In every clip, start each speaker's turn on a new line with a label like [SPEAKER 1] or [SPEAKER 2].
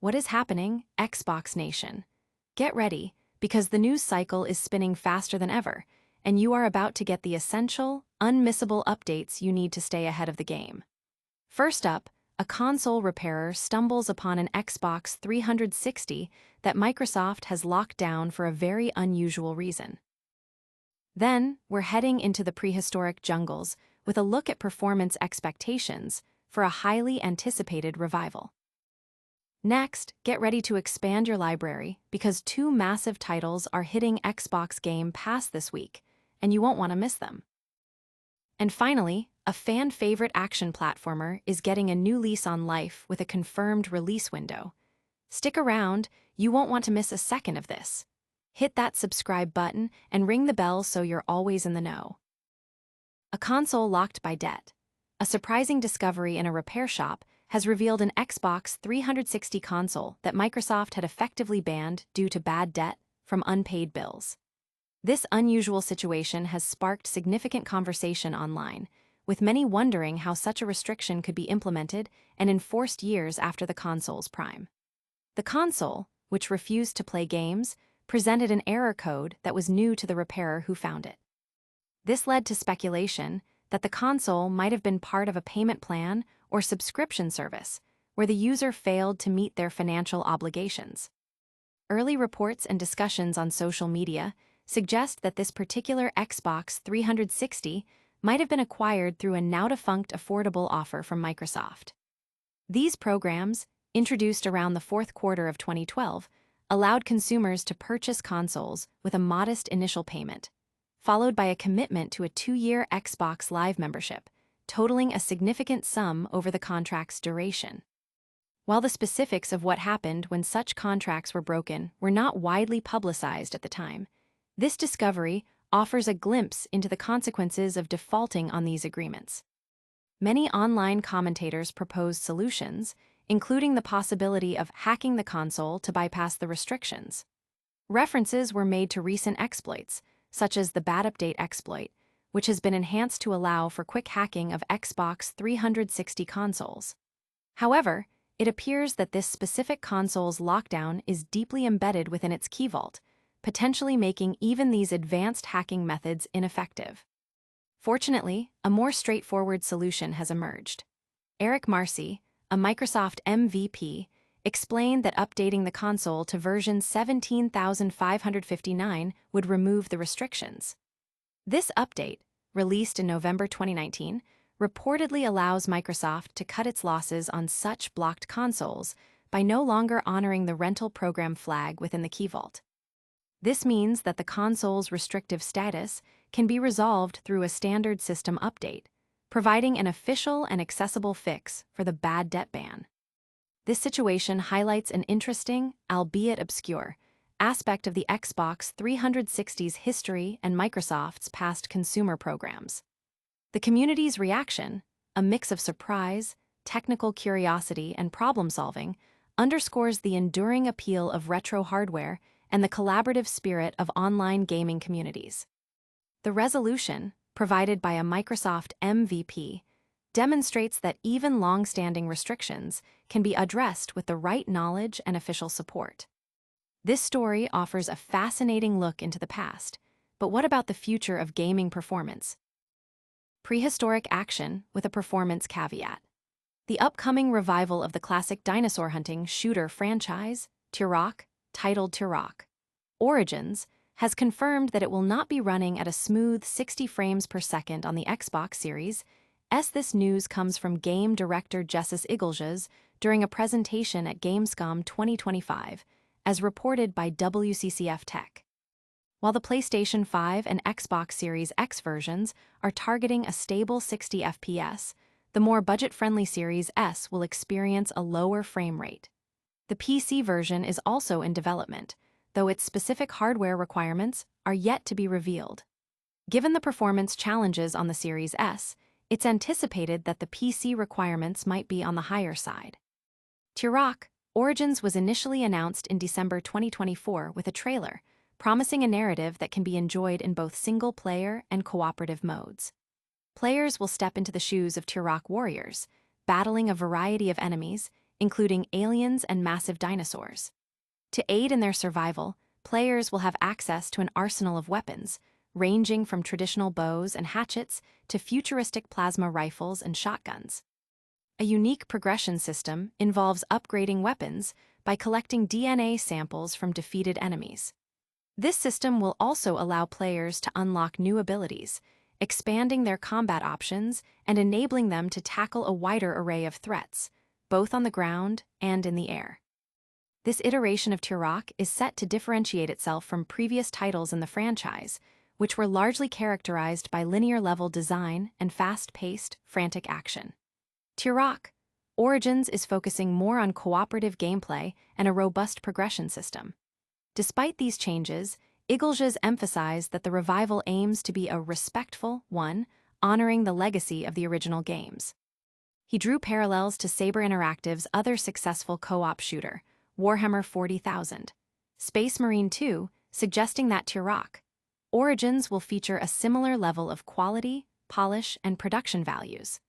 [SPEAKER 1] What is happening, Xbox Nation? Get ready, because the news cycle is spinning faster than ever, and you are about to get the essential, unmissable updates you need to stay ahead of the game. First up, a console repairer stumbles upon an Xbox 360 that Microsoft has locked down for a very unusual reason. Then, we're heading into the prehistoric jungles with a look at performance expectations for a highly anticipated revival. Next, get ready to expand your library because two massive titles are hitting Xbox Game Pass this week, and you won't want to miss them. And finally, a fan-favorite action platformer is getting a new lease on life with a confirmed release window. Stick around, you won't want to miss a second of this. Hit that subscribe button and ring the bell so you're always in the know. A console locked by debt. A surprising discovery in a repair shop has revealed an Xbox 360 console that Microsoft had effectively banned due to bad debt from unpaid bills. This unusual situation has sparked significant conversation online, with many wondering how such a restriction could be implemented and enforced years after the console's prime. The console, which refused to play games, presented an error code that was new to the repairer who found it. This led to speculation that the console might have been part of a payment plan or subscription service where the user failed to meet their financial obligations. Early reports and discussions on social media suggest that this particular Xbox 360 might have been acquired through a now-defunct affordable offer from Microsoft. These programs, introduced around the fourth quarter of 2012, allowed consumers to purchase consoles with a modest initial payment, followed by a commitment to a 2-year Xbox Live membership, totaling a significant sum over the contract's duration. While the specifics of what happened when such contracts were broken were not widely publicized at the time, this discovery offers a glimpse into the consequences of defaulting on these agreements. Many online commentators proposed solutions, including the possibility of hacking the console to bypass the restrictions. References were made to recent exploits, such as the Bad Update exploit, which has been enhanced to allow for quick hacking of Xbox 360 consoles. However, it appears that this specific console's lockdown is deeply embedded within its key vault, potentially making even these advanced hacking methods ineffective. Fortunately, a more straightforward solution has emerged. Eric Marcy, a Microsoft MVP, explained that updating the console to version 17,559 would remove the restrictions. This update, released in November 2019, reportedly allows Microsoft to cut its losses on such blocked consoles by no longer honoring the rental program flag within the key vault. This means that the console's restrictive status can be resolved through a standard system update, providing an official and accessible fix for the bad debt ban. This situation highlights an interesting, albeit obscure, aspect of the Xbox 360's history and Microsoft's past consumer programs. The community's reaction, a mix of surprise, technical curiosity, and problem-solving, underscores the enduring appeal of retro hardware and the collaborative spirit of online gaming communities. The resolution, provided by a Microsoft MVP, demonstrates that even long-standing restrictions can be addressed with the right knowledge and official support. This story offers a fascinating look into the past, but what about the future of gaming performance? Prehistoric action with a performance caveat. The upcoming revival of the classic dinosaur hunting shooter franchise, Turok, titled Turok Origins, has confirmed that it will not be running at a smooth 60 frames per second on the Xbox Series S. This news comes from game director Jessis Iglesias during a presentation at Gamescom 2025, as reported by WCCF Tech. While the PlayStation 5 and Xbox Series X versions are targeting a stable 60 FPS, the more budget-friendly Series S will experience a lower frame rate. The PC version is also in development, though its specific hardware requirements are yet to be revealed. Given the performance challenges on the Series S, it's anticipated that the PC requirements might be on the higher side. Turok Origins was initially announced in December 2024 with a trailer, promising a narrative that can be enjoyed in both single-player and cooperative modes. Players will step into the shoes of Turok warriors, battling a variety of enemies, including aliens and massive dinosaurs. To aid in their survival, players will have access to an arsenal of weapons, ranging from traditional bows and hatchets to futuristic plasma rifles and shotguns. A unique progression system involves upgrading weapons by collecting DNA samples from defeated enemies. This system will also allow players to unlock new abilities, expanding their combat options and enabling them to tackle a wider array of threats, both on the ground and in the air. This iteration of Turok is set to differentiate itself from previous titles in the franchise, which were largely characterized by linear-level design and fast-paced, frantic action. Turok Origins is focusing more on cooperative gameplay and a robust progression system. Despite these changes, Iglesias emphasized that the revival aims to be a respectful one, honoring the legacy of the original games. He drew parallels to Saber Interactive's other successful co-op shooter, Warhammer 40,000, Space Marine 2, suggesting that Turok Origins will feature a similar level of quality, polish, and production values.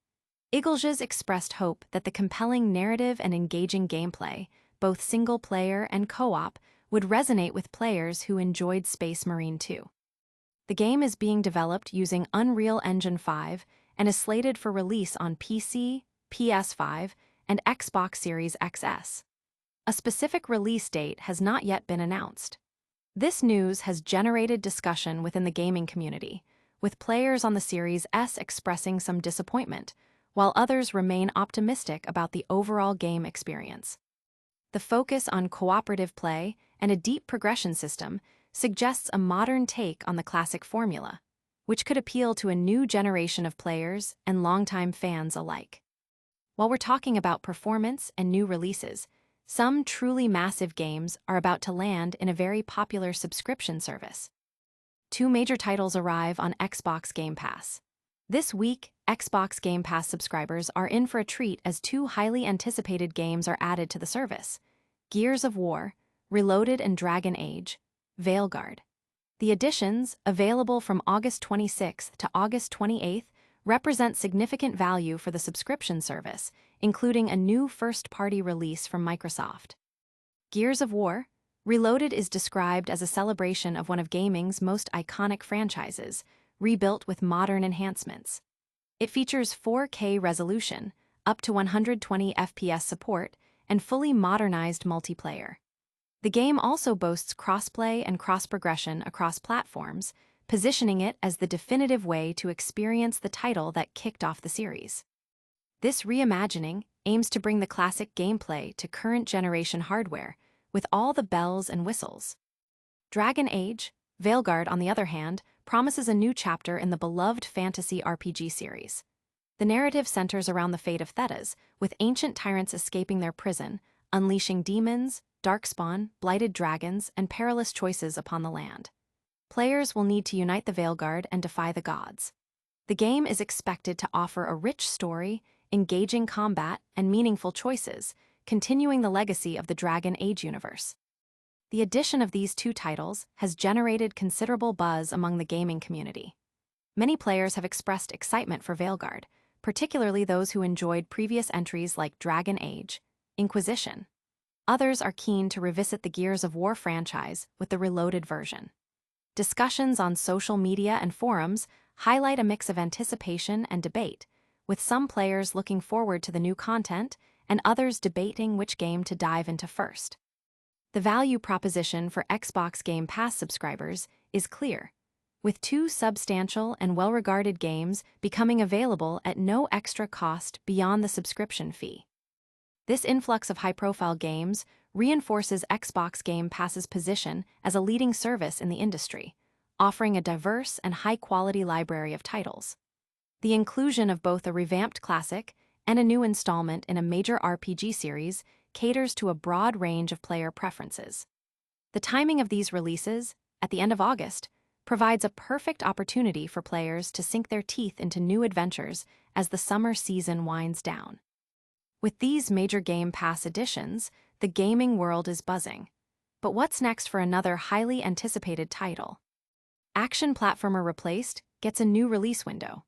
[SPEAKER 1] Iglesias expressed hope that the compelling narrative and engaging gameplay, both single-player and co-op, would resonate with players who enjoyed Space Marine 2. The game is being developed using Unreal Engine 5 and is slated for release on PC, PS5, and Xbox Series XS. A specific release date has not yet been announced. This news has generated discussion within the gaming community, with players on the Series S expressing some disappointment, while others remain optimistic about the overall game experience. The focus on cooperative play and a deep progression system suggests a modern take on the classic formula, which could appeal to a new generation of players and longtime fans alike. While we're talking about performance and new releases, some truly massive games are about to land in a very popular subscription service. Two major titles arrive on Xbox Game Pass. This week, Xbox Game Pass subscribers are in for a treat as two highly anticipated games are added to the service: Gears of War, Reloaded, and Dragon Age, Veilguard. The additions, available from August 26th to August 28th, represent significant value for the subscription service, including a new first-party release from Microsoft. Gears of War, Reloaded is described as a celebration of one of gaming's most iconic franchises, rebuilt with modern enhancements. It features 4K resolution, up to 120 FPS support, and fully modernized multiplayer. The game also boasts crossplay and cross-progression across platforms, positioning it as the definitive way to experience the title that kicked off the series. This reimagining aims to bring the classic gameplay to current-generation hardware, with all the bells and whistles. Dragon Age, Veilguard, on the other hand, promises a new chapter in the beloved fantasy RPG series. The narrative centers around the fate of Thetas, with ancient tyrants escaping their prison, unleashing demons, darkspawn, blighted dragons, and perilous choices upon the land. Players will need to unite the Veilguard and defy the gods. The game is expected to offer a rich story, engaging combat, and meaningful choices, continuing the legacy of the Dragon Age universe. The addition of these two titles has generated considerable buzz among the gaming community. Many players have expressed excitement for Veilguard, particularly those who enjoyed previous entries like Dragon Age, Inquisition. Others are keen to revisit the Gears of War franchise with the Reloaded version. Discussions on social media and forums highlight a mix of anticipation and debate, with some players looking forward to the new content and others debating which game to dive into first. The value proposition for Xbox Game Pass subscribers is clear, with two substantial and well-regarded games becoming available at no extra cost beyond the subscription fee. This influx of high-profile games reinforces Xbox Game Pass's position as a leading service in the industry, offering a diverse and high-quality library of titles. The inclusion of both a revamped classic and a new installment in a major RPG series caters to a broad range of player preferences. The timing of these releases, at the end of August, provides a perfect opportunity for players to sink their teeth into new adventures as the summer season winds down. With these major Game Pass additions, the gaming world is buzzing. But what's next for another highly anticipated title? Action platformer Replaced gets a new release window.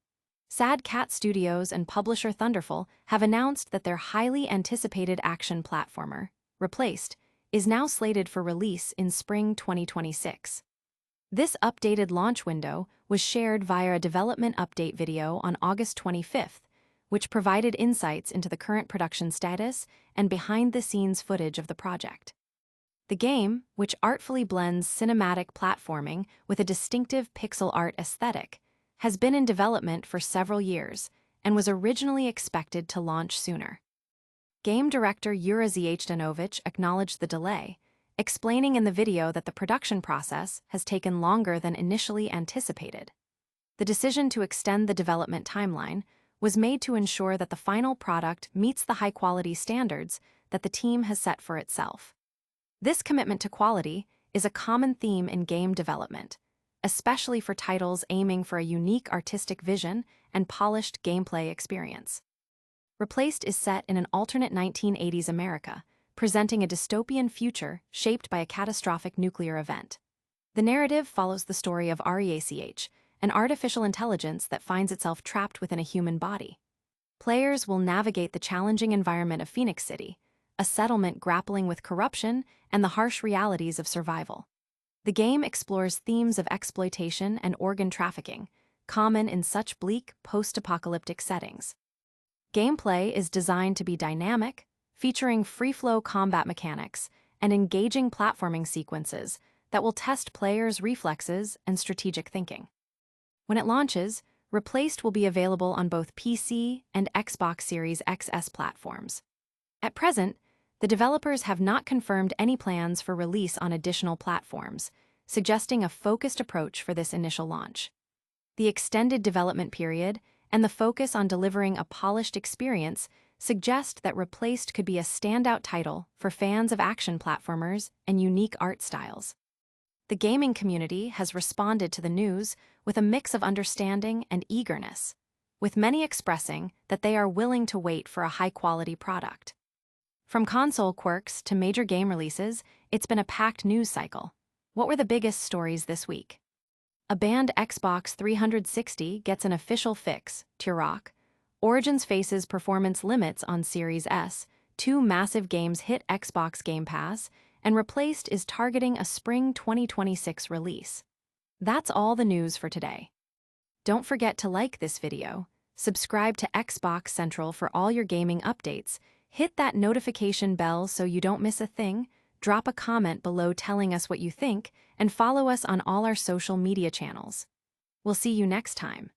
[SPEAKER 1] Sad Cat Studios and publisher Thunderful have announced that their highly anticipated action platformer, Replaced, is now slated for release in spring 2026. This updated launch window was shared via a development update video on August 25th, which provided insights into the current production status and behind-the-scenes footage of the project. The game, which artfully blends cinematic platforming with a distinctive pixel art aesthetic, has been in development for several years and was originally expected to launch sooner. Game director Jura Zjestanovic acknowledged the delay, explaining in the video that the production process has taken longer than initially anticipated. The decision to extend the development timeline was made to ensure that the final product meets the high-quality standards that the team has set for itself. This commitment to quality is a common theme in game development, especially for titles aiming for a unique artistic vision and polished gameplay experience. Replaced is set in an alternate 1980s America, presenting a dystopian future shaped by a catastrophic nuclear event. The narrative follows the story of REACH, an artificial intelligence that finds itself trapped within a human body. Players will navigate the challenging environment of Phoenix City, a settlement grappling with corruption and the harsh realities of survival. The game explores themes of exploitation and organ trafficking, common in such bleak, post-apocalyptic settings. Gameplay is designed to be dynamic, featuring free-flow combat mechanics and engaging platforming sequences that will test players' reflexes and strategic thinking. When it launches, Replaced will be available on both PC and Xbox Series XS platforms. At present, the developers have not confirmed any plans for release on additional platforms, suggesting a focused approach for this initial launch. The extended development period and the focus on delivering a polished experience suggest that Replaced could be a standout title for fans of action platformers and unique art styles. The gaming community has responded to the news with a mix of understanding and eagerness, with many expressing that they are willing to wait for a high-quality product. From console quirks to major game releases, it's been a packed news cycle. What were the biggest stories this week? A banned Xbox 360 gets an official fix, Turok. Origins faces performance limits on Series S. Two massive games hit Xbox Game Pass, and Replaced is targeting a spring 2026 release. That's all the news for today. Don't forget to like this video, subscribe to Xbox Central for all your gaming updates, hit that notification bell so you don't miss a thing, drop a comment below telling us what you think, and follow us on all our social media channels. We'll see you next time.